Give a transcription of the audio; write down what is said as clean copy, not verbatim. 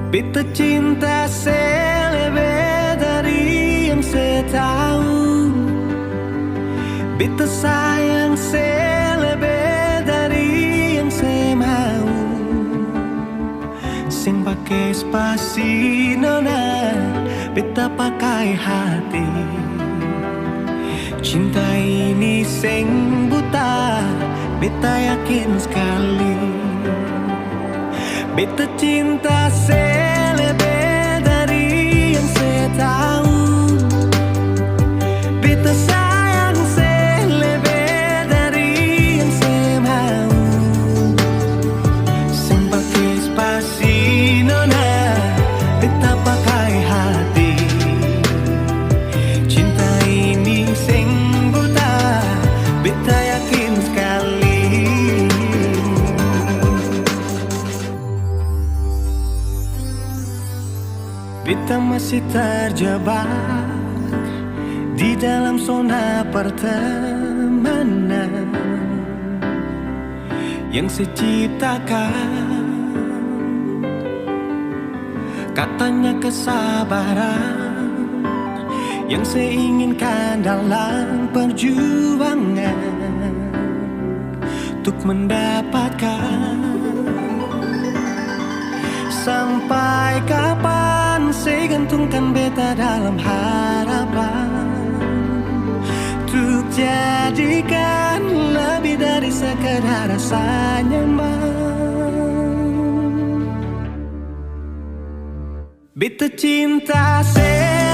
Beta cinta selebih dari yang saya tahu. Beta sayang selebih dari yang saya mau. Sing pakai spasi nona, beta pakai hati. Cinta ini sing buta, beta yakin sekali. Beta cinta selebih dari yang saya tahu. Beta sayang selebih dari yang saya mau. Sing pakai spasi nona, beta pakai hati. Cinta ini sing buta, beta yakin sekali. Beta masih terjebak di dalam zona pertemanan yang saya ciptakan. Katanya kesabaran yang saya inginkan dalam perjuangan untuk mendapatkan. Sampai kapan saya gantungkan beta dalam harapan untuk jadikan lebih dari sekedar rasa nyaman. Beta cinta saya